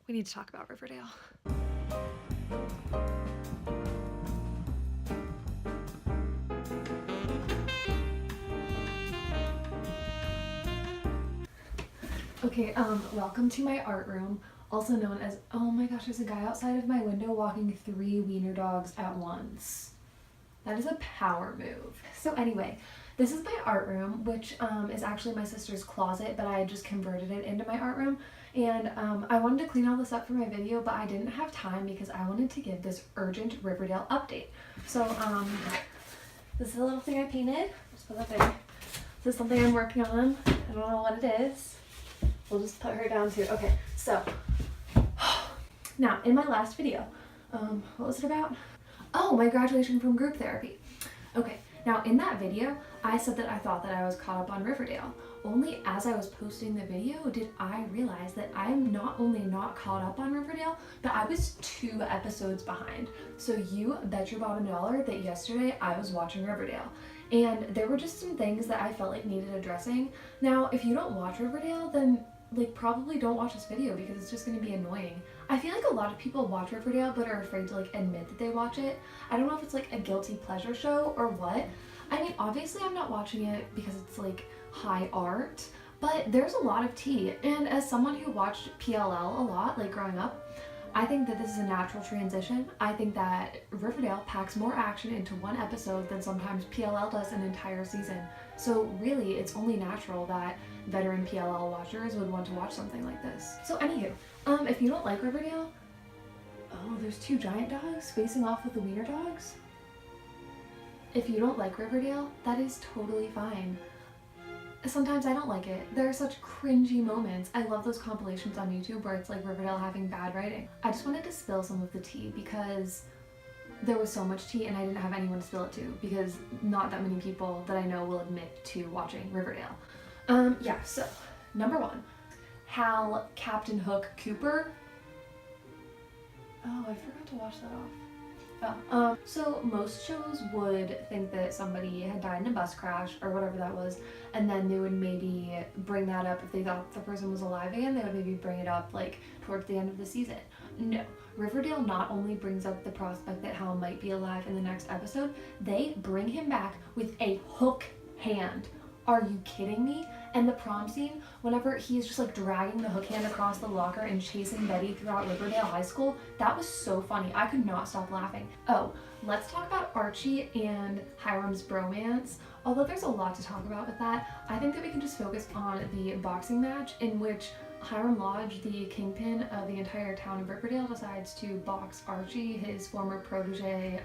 We need to talk about Riverdale. Okay, welcome to my art room, also known as, oh my gosh, there's a guy outside of my window walking 3 wiener dogs at once. That is a power move. So anyway, this is my art room, which is actually my sister's closet, but I just converted it into my art room. And I wanted to clean all this up for my video, but I didn't have time because I wanted to give this urgent Riverdale update. So this is a little thing I painted. Just put that there. This is something I'm working on. I don't know what it is. We'll just put her down too. Okay, so now in my last video, what was it about? Oh, my graduation from group therapy. Okay, now in that video, I said that I thought that I was caught up on Riverdale. Only as I was posting the video did I realize that I'm not only not caught up on Riverdale, but I was 2 episodes behind. So you bet your bottom dollar that yesterday I was watching Riverdale. And there were just some things that I felt like needed addressing. Now, if you don't watch Riverdale, then probably don't watch this video because it's just going to be annoying. I feel like a lot of people watch Riverdale but are afraid to admit that they watch it. I don't know if it's a guilty pleasure show or what. I mean, obviously I'm not watching it because it's high art, but there's a lot of tea. And as someone who watched PLL a lot growing up, I think that this is a natural transition. I think that Riverdale packs more action into 1 episode than sometimes PLL does an entire season. So really, it's only natural that veteran PLL watchers would want to watch something like this. So anywho, if you don't like Riverdale, oh, there's 2 giant dogs facing off with the wiener dogs? If you don't like Riverdale, that is totally fine. Sometimes I don't like it. There are such cringy moments. I love those compilations on YouTube where it's Riverdale having bad writing. I just wanted to spill some of the tea because there was so much tea and I didn't have anyone to spill it to because not that many people that I know will admit to watching Riverdale. Yeah, so number 1, Hal Captain Hook Cooper. Oh, I forgot to wash that off. So most shows would think that somebody had died in a bus crash or whatever that was, and then they would maybe bring that up if they thought the person was alive again. They would maybe bring it up towards the end of the season. No, Riverdale not only brings up the prospect that Hal might be alive in the next episode, they bring him back with a hook hand. Are you kidding me? And the prom scene, whenever he's just dragging the hook hand across the locker and chasing Betty throughout Riverdale High School, that was so funny. I could not stop laughing. Oh, let's talk about Archie and Hiram's bromance. Although there's a lot to talk about with that, I think that we can just focus on the boxing match in which Hiram Lodge, the kingpin of the entire town of Riverdale, decides to box Archie, his former protege,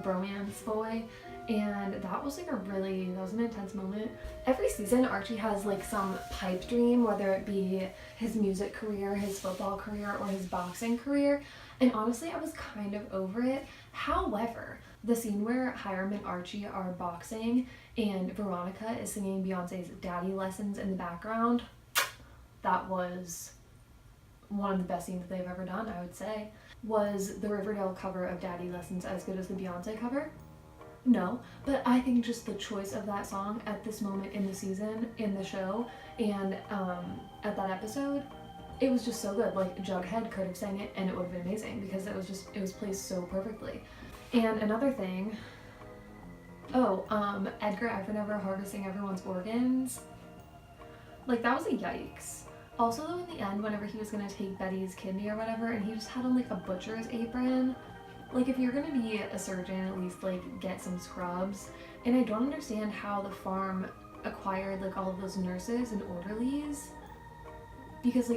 bromance boy, and that was that was an intense moment. Every season Archie has some pipe dream, whether it be his music career, his football career, or his boxing career, and honestly I was kind of over it. However, the scene where Hiram and Archie are boxing and Veronica is singing Beyonce's Daddy Lessons in the background, that was one of the best scenes that they've ever done, I would say. Was the Riverdale cover of Daddy Lessons as good as the Beyonce cover? No, but I think just the choice of that song at this moment in the season, in the show, and at that episode, it was just so good. Jughead could have sang it and it would have been amazing because it was placed so perfectly. And another thing, Edgar Evernever harvesting everyone's organs, that was a yikes. Also though, in the end, whenever he was gonna take Betty's kidney or whatever, and he just had on a butcher's apron, if you're gonna be a surgeon, at least get some scrubs. And I don't understand how the farm acquired all of those nurses and orderlies, because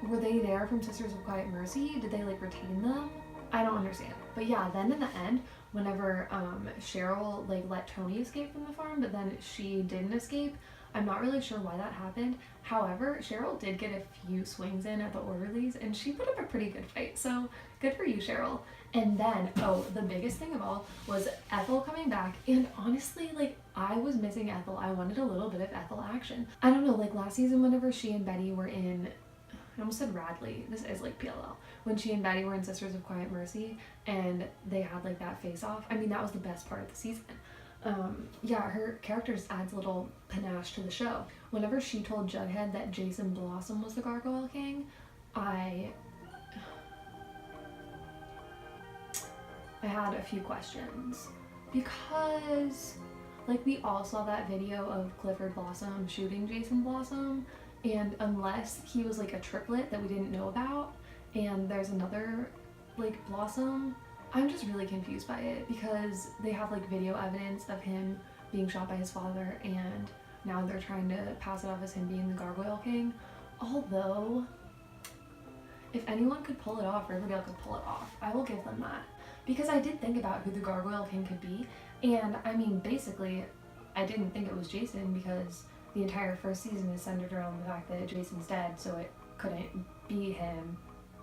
were they there from Sisters of Quiet Mercy? Did they retain them? I don't understand. But yeah, then in the end, whenever Cheryl let Tony escape from the farm, but then she didn't escape, I'm not really sure why that happened. However, Cheryl did get a few swings in at the orderlies and she put up a pretty good fight, so good for you, Cheryl. And then, the biggest thing of all was Ethel coming back, and honestly, I was missing Ethel. I wanted a little bit of Ethel action. I don't know, last season whenever she and Betty were in, I almost said Radley, this is PLL, when she and Betty were in Sisters of Quiet Mercy and they had that face off, I mean that was the best part of the season. Yeah, her character just adds a little panache to the show. Whenever she told Jughead that Jason Blossom was the Gargoyle King, I had a few questions because, like, we all saw that video of Clifford Blossom shooting Jason Blossom, and unless he was like a triplet that we didn't know about, and there's another like Blossom, I'm just really confused by it because they have like video evidence of him being shot by his father, and now they're trying to pass it off as him being the Gargoyle King. Although, if anyone could pull it off, Riverdale could pull it off. I will give them that. Because I did think about who the Gargoyle King could be, and I mean, basically, I didn't think it was Jason because the entire first season is centered around the fact that Jason's dead, so it couldn't be him.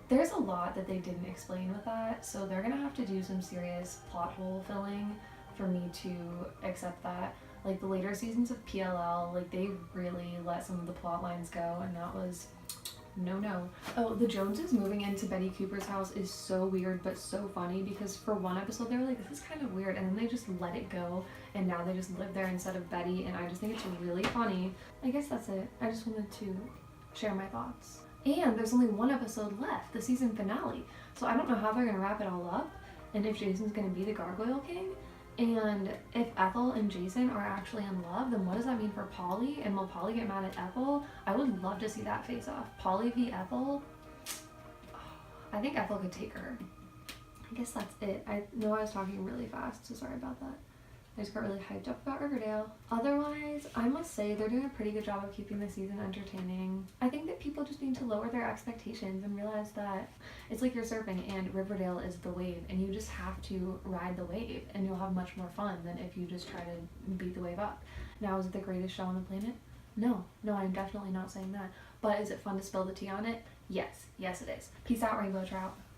There's a lot that they didn't explain with that, so they're gonna have to do some serious plot hole filling for me to accept that. Like, the later seasons of PLL, like, they really let some of the plot lines go, and that was no. Oh, the Joneses moving into Betty Cooper's house is so weird but so funny because for one episode they were like, this is kind of weird, and then they just let it go and now they just live there instead of Betty, and I just think it's really funny. I guess that's it. I just wanted to share my thoughts. And there's only one episode left, the season finale, so I don't know how they're gonna wrap it all up and if Jason's gonna be the Gargoyle King. And if Ethel and Jason are actually in love, then what does that mean for Polly? And will Polly get mad at Ethel? I would love to see that face off. Polly v. Ethel? I think Ethel could take her. I guess that's it. I know I was talking really fast, so sorry about that. I just got really hyped up about Riverdale. Otherwise, I must say they're doing a pretty good job of keeping the season entertaining. I think that people just need to lower their expectations and realize that it's like you're surfing and Riverdale is the wave, and you just have to ride the wave and you'll have much more fun than if you just try to beat the wave up. Now, is it the greatest show on the planet? No, I'm definitely not saying that. But is it fun to spill the tea on it? Yes it is. Peace out, Rainbow Trout.